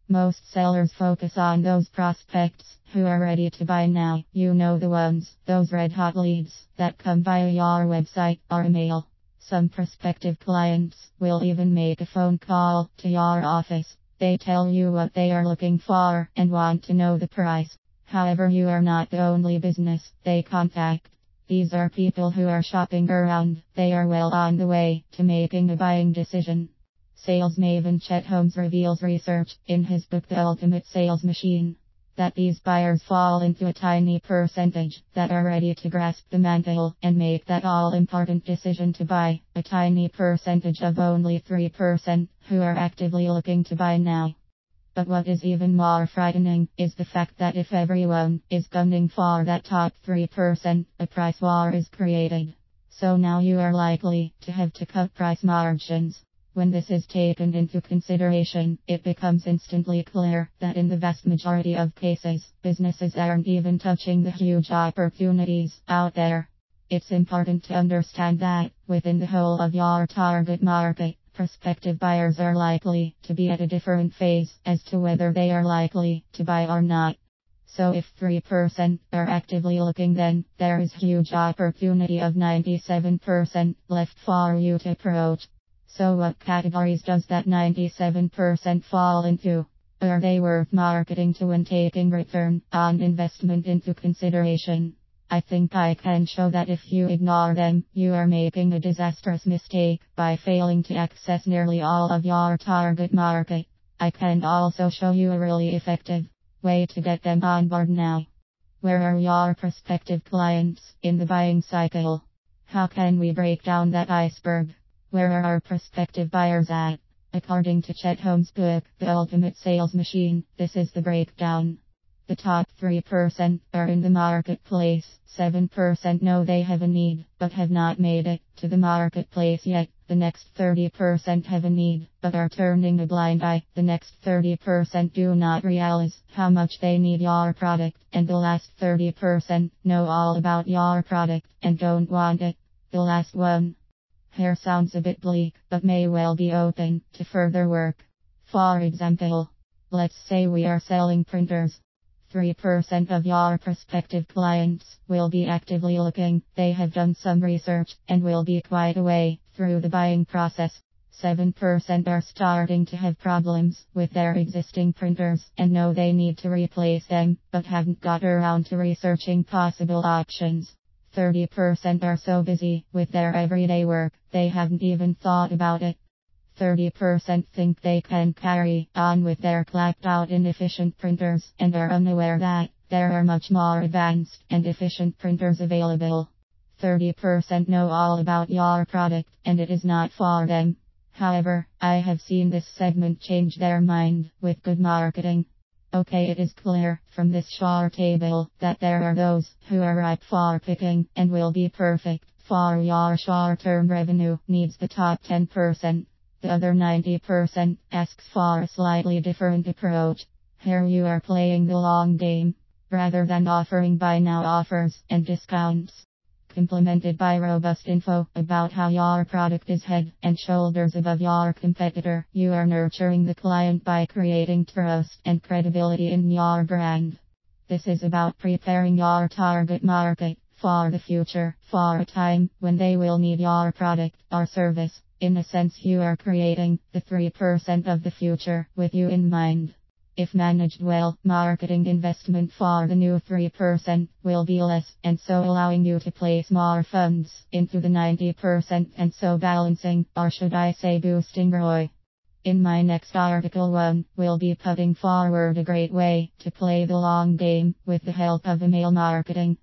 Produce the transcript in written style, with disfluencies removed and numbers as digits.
Most sellers focus on those prospects who are ready to buy now. You know the ones, those red hot leads that come via your website or email. Some prospective clients will even make a phone call to your office. They tell you what they are looking for and want to know the price. However, you are not the only business they contact. These are people who are shopping around. They are well on the way to making a buying decision. Sales maven Chet Holmes reveals research in his book The Ultimate Sales Machine that these buyers fall into a tiny percentage that are ready to grasp the mantle and make that all-important decision to buy, a tiny percentage of only 3% who are actively looking to buy now. But what is even more frightening is the fact that if everyone is gunning for that top 3%, a price war is created. So now you are likely to have to cut price margins. When this is taken into consideration, it becomes instantly clear that in the vast majority of cases, businesses aren't even touching the huge opportunities out there. It's important to understand that, within the whole of your target market, prospective buyers are likely to be at a different phase as to whether they are likely to buy or not. So if 3% are actively looking, then there is huge opportunity of 97% left for you to approach. So what categories does that 97% fall into? Are they worth marketing to when taking return on investment into consideration? I think I can show that if you ignore them, you are making a disastrous mistake by failing to access nearly all of your target market. I can also show you a really effective way to get them on board now. Where are your prospective clients in the buying cycle? How can we break down that iceberg? Where are our prospective buyers at? According to Chet Holmes' book, The Ultimate Sales Machine, this is the breakdown. The top 3% are in the marketplace. 7% know they have a need, but have not made it to the marketplace yet. The next 30% have a need, but are turning a blind eye. The next 30% do not realize how much they need your product. And the last 30% know all about your product and don't want it. The last one. Here sounds a bit bleak, but may well be open to further work. For example, let's say we are selling printers. 3% of your prospective clients will be actively looking. They have done some research and will be quite a way through the buying process. 7% are starting to have problems with their existing printers and know they need to replace them, but haven't got around to researching possible options. 30% are so busy with their everyday work, they haven't even thought about it. 30% think they can carry on with their clapped out inefficient printers and are unaware that there are much more advanced and efficient printers available. 30% know all about your product and it is not for them. However, I have seen this segment change their mind with good marketing. Okay, it is clear from this short table that there are those who are ripe for picking and will be perfect for your short-term revenue needs. The top 10%. The other 90% asks for a slightly different approach. Here you are playing the long game, rather than offering buy now offers and discounts. Complemented by robust info about how your product is head and shoulders above your competitor, you are nurturing the client by creating trust and credibility in your brand. This is about preparing your target market for the future, for a time when they will need your product or service. In a sense, you are creating the 3% of the future with you in mind. If managed well, marketing investment for the new 3% will be less, and so allowing you to place more funds into the 90% and so balancing, or should I say boosting ROI. In my next article 1, we'll be putting forward a great way to play the long game with the help of email marketing.